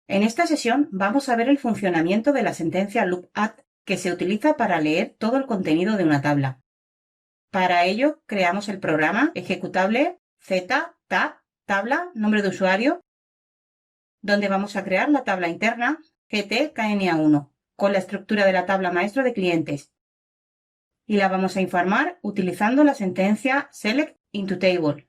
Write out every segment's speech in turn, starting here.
En esta sesión vamos a ver el funcionamiento de la sentencia lookadd que se utiliza para leer todo el contenido de una tabla. Para ello creamos el programa ejecutable z tab tabla nombre de usuario, donde vamos a crear la tabla interna GTKNA1 con la estructura de la tabla maestro de clientes y la vamos a informar utilizando la sentencia select into table.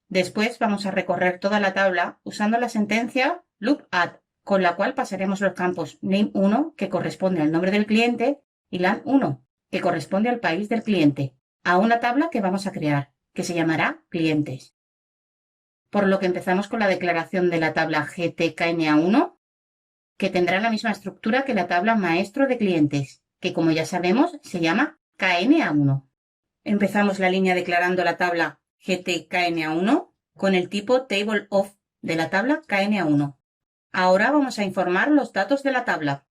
Después vamos a recorrer toda la tabla usando la sentencia lookadd, con la cual pasaremos los campos name1, que corresponde al nombre del cliente, y lan1, que corresponde al país del cliente, a una tabla que vamos a crear, que se llamará clientes. Por lo que empezamos con la declaración de la tabla GTKNA1, que tendrá la misma estructura que la tabla maestro de clientes, que como ya sabemos se llama KNA1. Empezamos la línea declarando la tabla GTKNA1 con el tipo Table of de la tabla KNA1. Ahora vamos a informar los datos de la tabla,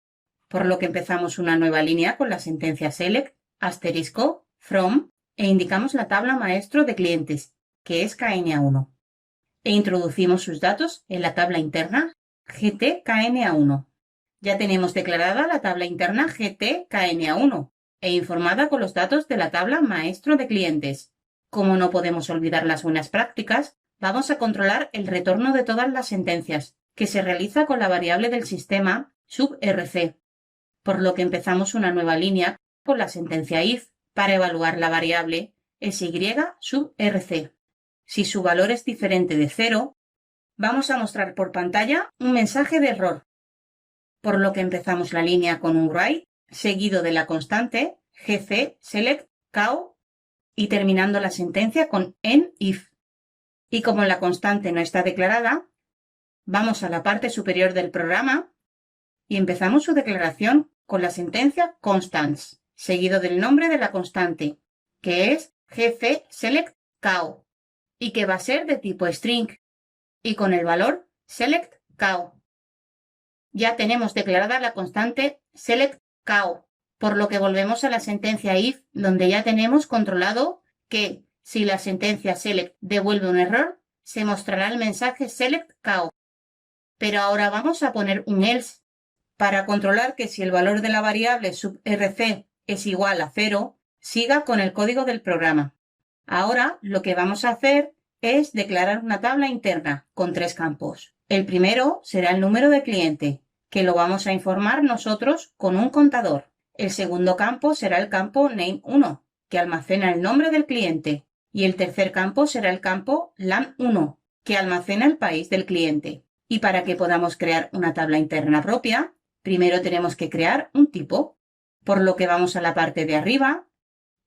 por lo que empezamos una nueva línea con la sentencia select asterisco from e indicamos la tabla maestro de clientes, que es KNA1, e introducimos sus datos en la tabla interna GTKNA1. Ya tenemos declarada la tabla interna GTKNA1 e informada con los datos de la tabla maestro de clientes. Como no podemos olvidar las buenas prácticas, vamos a controlar el retorno de todas las sentencias, que se realiza con la variable del sistema subrc, por lo que empezamos una nueva línea con la sentencia if para evaluar la variable sy subrc. Si su valor es diferente de 0, vamos a mostrar por pantalla un mensaje de error, por lo que empezamos la línea con un write seguido de la constante gc select cow y terminando la sentencia con end if. Y como la constante no está declarada, vamos a la parte superior del programa y empezamos su declaración con la sentencia constants, seguido del nombre de la constante, que es gc select cow, y que va a ser de tipo string, y con el valor select cow. Ya tenemos declarada la constante select cow, por lo que volvemos a la sentencia if, donde ya tenemos controlado que si la sentencia select devuelve un error, se mostrará el mensaje select cow. Pero ahora vamos a poner un else para controlar que si el valor de la variable subrc es igual a 0, siga con el código del programa. Ahora lo que vamos a hacer es declarar una tabla interna con 3 campos. El primero será el número de cliente, que lo vamos a informar nosotros con un contador. El segundo campo será el campo name1, que almacena el nombre del cliente. Y el tercer campo será el campo lan1, que almacena el país del cliente. Y para que podamos crear una tabla interna propia, primero tenemos que crear un tipo, por lo que vamos a la parte de arriba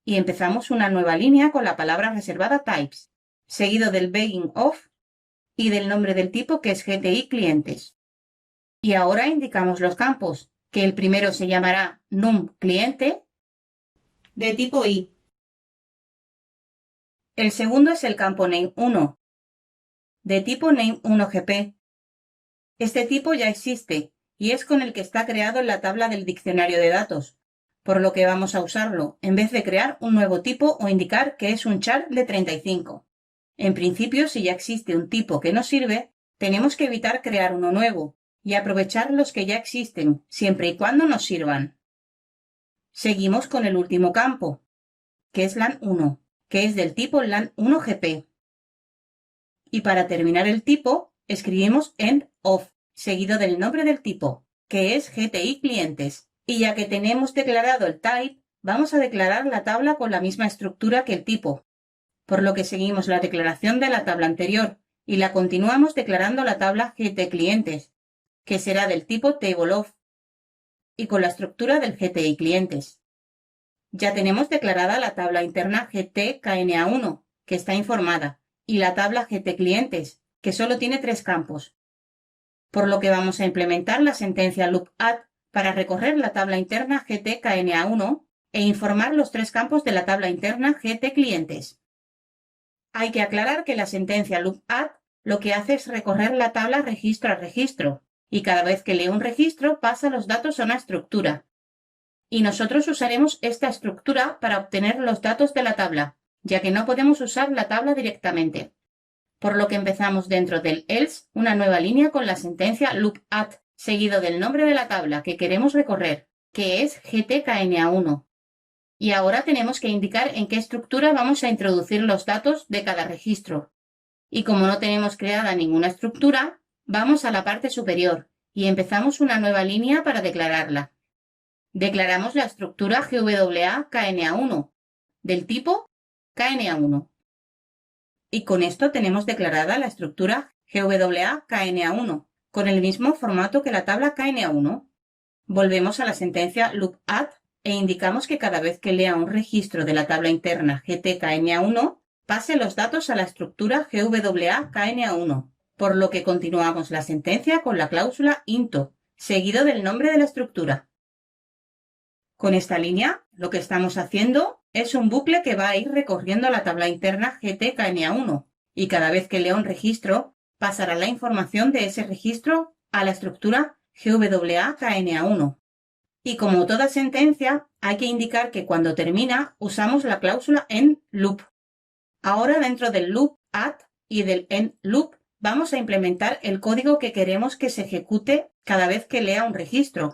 y empezamos una nueva línea con la palabra reservada types, seguido del begin of y del nombre del tipo que es GTI clientes. Y ahora indicamos los campos, que el primero se llamará num cliente de tipo i. El segundo es el campo name1 de tipo name1gp. Este tipo ya existe y es con el que está creado en la tabla del diccionario de datos, por lo que vamos a usarlo en vez de crear un nuevo tipo o indicar que es un char de 35. En principio, si ya existe un tipo que nos sirve, tenemos que evitar crear uno nuevo y aprovechar los que ya existen, siempre y cuando nos sirvan. Seguimos con el último campo, que es lan1, que es del tipo lan1gp. Y para terminar el tipo, escribimos end of, seguido del nombre del tipo, que es GTI clientes. Y ya que tenemos declarado el type, vamos a declarar la tabla con la misma estructura que el tipo, por lo que seguimos la declaración de la tabla anterior y la continuamos declarando la tabla GT clientes, que será del tipo table of, y con la estructura del GTI clientes. Ya tenemos declarada la tabla interna GTKNA1, que está informada, y la tabla GT clientes, que solo tiene 3 campos, por lo que vamos a implementar la sentencia lookadd para recorrer la tabla interna GTKNA1 e informar los 3 campos de la tabla interna GT clientes. Hay que aclarar que la sentencia lookadd lo que hace es recorrer la tabla registro a registro, y cada vez que lee un registro pasa los datos a una estructura. Y nosotros usaremos esta estructura para obtener los datos de la tabla, ya que no podemos usar la tabla directamente. por lo que empezamos dentro del else una nueva línea con la sentencia lookadd, seguido del nombre de la tabla que queremos recorrer, que es GTKNA1. Y ahora tenemos que indicar en qué estructura vamos a introducir los datos de cada registro. Y como no tenemos creada ninguna estructura, vamos a la parte superior y empezamos una nueva línea para declararla. Declaramos la estructura GWA-KNA1 del tipo KNA1. Y con esto tenemos declarada la estructura GWA-KNA1 con el mismo formato que la tabla KNA1. Volvemos a la sentencia lookadd e indicamos que cada vez que lea un registro de la tabla interna GTKNA1, pase los datos a la estructura GWA-KNA1, por lo que continuamos la sentencia con la cláusula into, seguido del nombre de la estructura. Con esta línea, lo que estamos haciendo es un bucle que va a ir recorriendo la tabla interna GTKNA1 y cada vez que lea un registro, pasará la información de ese registro a la estructura GWA-KNA1. Y como toda sentencia, hay que indicar que cuando termina usamos la cláusula endLoop. Ahora dentro del lookadd y del endLoop vamos a implementar el código que queremos que se ejecute cada vez que lea un registro,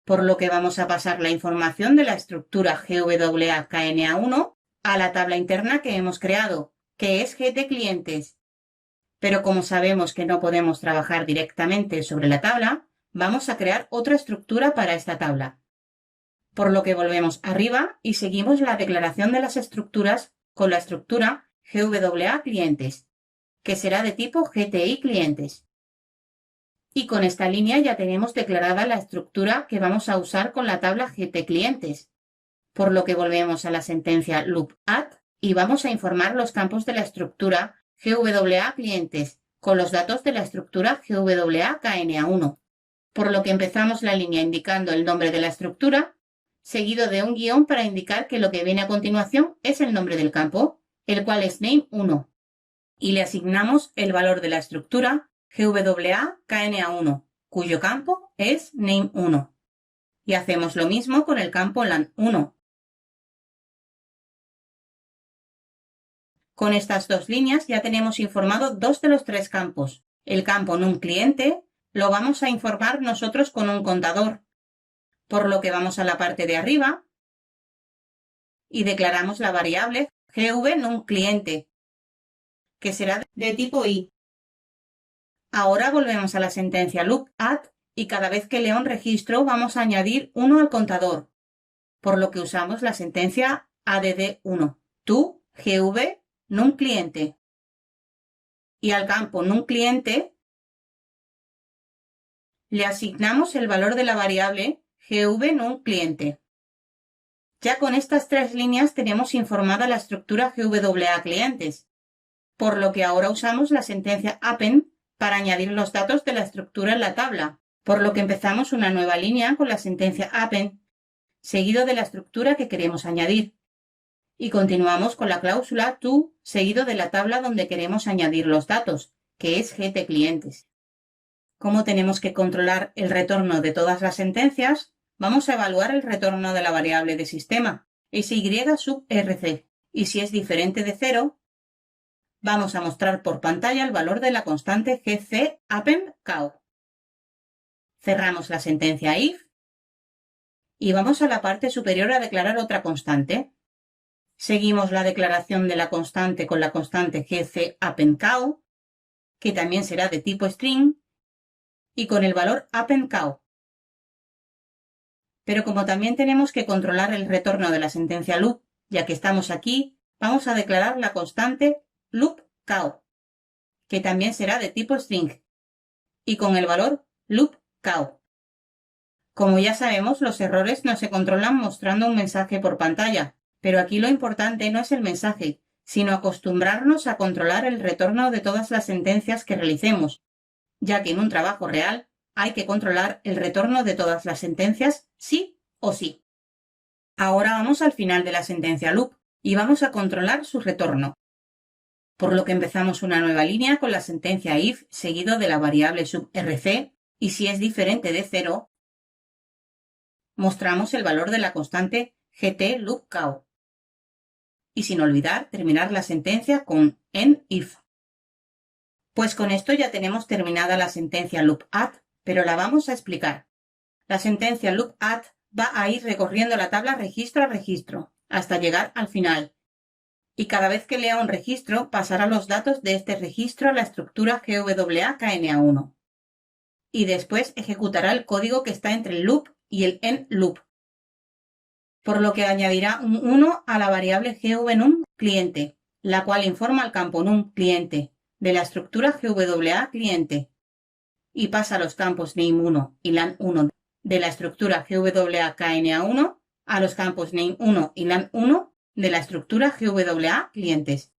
por lo que vamos a pasar la información de la estructura GWA-KNA1 a la tabla interna que hemos creado, que es GTClientes. Pero como sabemos que no podemos trabajar directamente sobre la tabla, vamos a crear otra estructura para esta tabla. Por lo que volvemos arriba y seguimos la declaración de las estructuras con la estructura GWA-clientes, que será de tipo GTI-clientes. Y con esta línea ya tenemos declarada la estructura que vamos a usar con la tabla GT-clientes, por lo que volvemos a la sentencia lookadd y vamos a informar los campos de la estructura GWA-clientes con los datos de la estructura GWA-KNA1, por lo que empezamos la línea indicando el nombre de la estructura, seguido de un guión para indicar que lo que viene a continuación es el nombre del campo, el cual es name1, y le asignamos el valor de la estructura GWA-KNA1, cuyo campo es name1. Y hacemos lo mismo con el campo lan1. Con estas dos líneas ya tenemos informado dos de los tres campos. El campo num-cliente lo vamos a informar nosotros con un contador, por lo que vamos a la parte de arriba y declaramos la variable GV-num-cliente, que será de tipo i. Ahora volvemos a la sentencia lookadd y cada vez que lea un registro vamos a añadir 1 al contador, por lo que usamos la sentencia add1, to GV num-cliente. Y al campo num-cliente le asignamos el valor de la variable GV-num-cliente. Ya con estas tres líneas tenemos informada la estructura GWA-clientes, por lo que ahora usamos la sentencia append para añadir los datos de la estructura en la tabla, por lo que empezamos una nueva línea con la sentencia append, seguido de la estructura que queremos añadir. Y continuamos con la cláusula to, seguido de la tabla donde queremos añadir los datos, que es GTClientes. Como tenemos que controlar el retorno de todas las sentencias, vamos a evaluar el retorno de la variable de sistema, SY sub RC, y si es diferente de 0, vamos a mostrar por pantalla el valor de la constante GC append cow. Cerramos la sentencia if y vamos a la parte superior a declarar otra constante. Seguimos la declaración de la constante con la constante GC append cow, que también será de tipo string, y con el valor append cow. Pero como también tenemos que controlar el retorno de la sentencia loop, ya que estamos aquí, vamos a declarar la constante loop cow, que también será de tipo string, y con el valor loop cow. Como ya sabemos, los errores no se controlan mostrando un mensaje por pantalla, pero aquí lo importante no es el mensaje, sino acostumbrarnos a controlar el retorno de todas las sentencias que realicemos, ya que en un trabajo real hay que controlar el retorno de todas las sentencias sí o sí. Ahora vamos al final de la sentencia loop y vamos a controlar su retorno, por lo que empezamos una nueva línea con la sentencia if seguido de la variable sub RC y si es diferente de 0, mostramos el valor de la constante GT loop cow. Y sin olvidar terminar la sentencia con end if. Pues con esto ya tenemos terminada la sentencia loop_add, pero la vamos a explicar. La sentencia loop_add va a ir recorriendo la tabla registro a registro, hasta llegar al final. Y cada vez que lea un registro, pasará los datos de este registro a la estructura GWA-KNA1. Y después ejecutará el código que está entre el loop y el end loop, por lo que añadirá un 1 a la variable GVNum cliente, la cual informa al campo num cliente de la estructura GWA cliente, y pasa los campos name1 y lan1 de la estructura GWA-KNA1 a los campos name1 y lan1 de la estructura GWA clientes.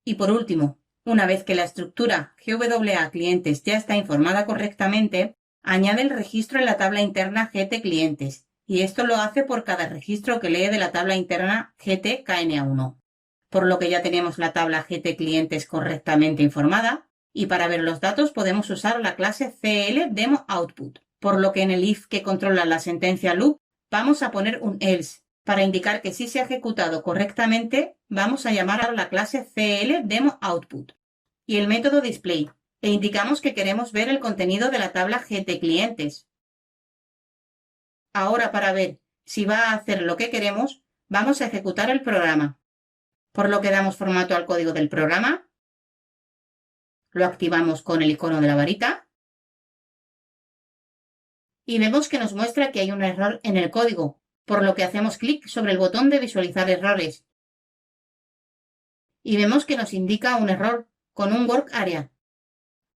Y por último, una vez que la estructura GWA clientes ya está informada correctamente, añade el registro en la tabla interna GT clientes, y esto lo hace por cada registro que lee de la tabla interna GT KNA1. Por lo que ya tenemos la tabla GT clientes correctamente informada, y para ver los datos podemos usar la clase CLDemoOutput, por lo que en el if que controla la sentencia loop vamos a poner un else. Para indicar que sí se ha ejecutado correctamente, vamos a llamar a la clase CLDemoOutput y el método display, e indicamos que queremos ver el contenido de la tabla GTClientes. Ahora, para ver si va a hacer lo que queremos, vamos a ejecutar el programa, por lo que damos formato al código del programa, lo activamos con el icono de la varita y vemos que nos muestra que hay un error en el código, por lo que hacemos clic sobre el botón de visualizar errores. Y vemos que nos indica un error con un work area.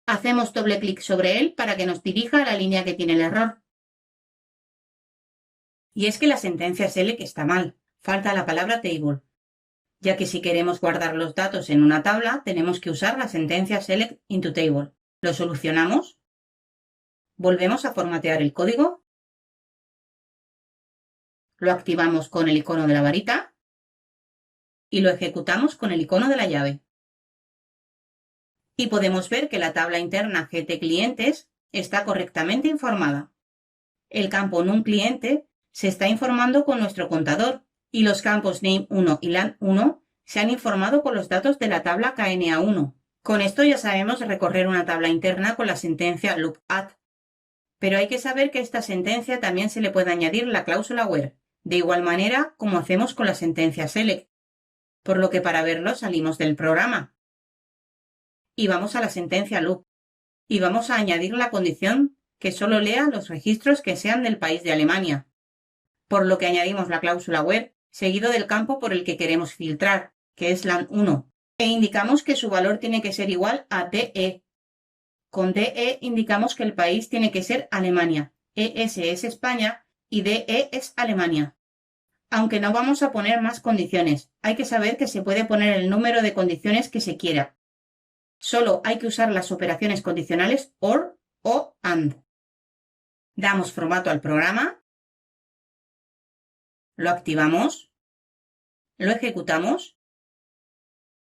Hacemos doble clic sobre él para que nos dirija a la línea que tiene el error. Y es que la sentencia select está mal, falta la palabra table, ya que si queremos guardar los datos en una tabla tenemos que usar la sentencia select into table. Lo solucionamos, volvemos a formatear el código, lo activamos con el icono de la varita y lo ejecutamos con el icono de la llave. Y podemos ver que la tabla interna GTClientes está correctamente informada. El campo NumCliente se está informando con nuestro contador y los campos name1 y lan1 se han informado con los datos de la tabla KNA1. Con esto ya sabemos recorrer una tabla interna con la sentencia loop_add. Pero hay que saber que a esta sentencia también se le puede añadir la cláusula where, de igual manera como hacemos con la sentencia select, por lo que para verlo salimos del programa y vamos a la sentencia loop y vamos a añadir la condición que solo lea los registros que sean del país de Alemania, por lo que añadimos la cláusula where seguido del campo por el que queremos filtrar, que es lan1, e indicamos que su valor tiene que ser igual a DE. Con DE indicamos que el país tiene que ser Alemania, ES es España y DE es Alemania. Aunque no vamos a poner más condiciones, hay que saber que se puede poner el número de condiciones que se quiera. Solo hay que usar las operaciones condicionales OR o AND. Damos formato al programa, lo activamos, lo ejecutamos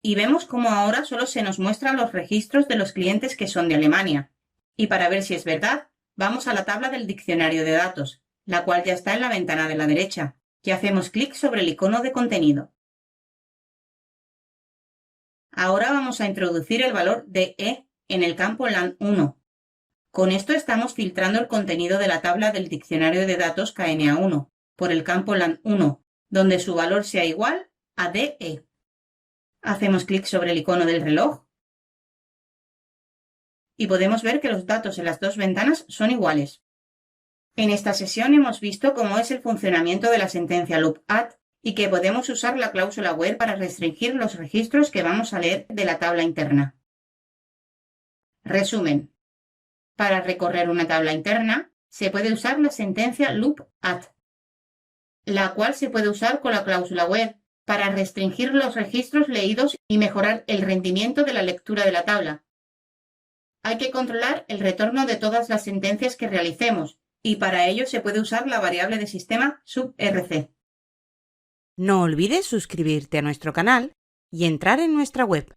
y vemos cómo ahora solo se nos muestran los registros de los clientes que son de Alemania. Y para ver si es verdad, vamos a la tabla del diccionario de datos, la cual ya está en la ventana de la derecha, y hacemos clic sobre el icono de contenido. Ahora vamos a introducir el valor de E en el campo lan1. Con esto estamos filtrando el contenido de la tabla del diccionario de datos KNA1 por el campo lan1, donde su valor sea igual a DE. Hacemos clic sobre el icono del reloj y podemos ver que los datos en las dos ventanas son iguales. En esta sesión hemos visto cómo es el funcionamiento de la sentencia loop_add y que podemos usar la cláusula where para restringir los registros que vamos a leer de la tabla interna. Resumen. Para recorrer una tabla interna, se puede usar la sentencia loop_add, la cual se puede usar con la cláusula where para restringir los registros leídos y mejorar el rendimiento de la lectura de la tabla. Hay que controlar el retorno de todas las sentencias que realicemos, y para ello se puede usar la variable de sistema subrc. No olvides suscribirte a nuestro canal y entrar en nuestra web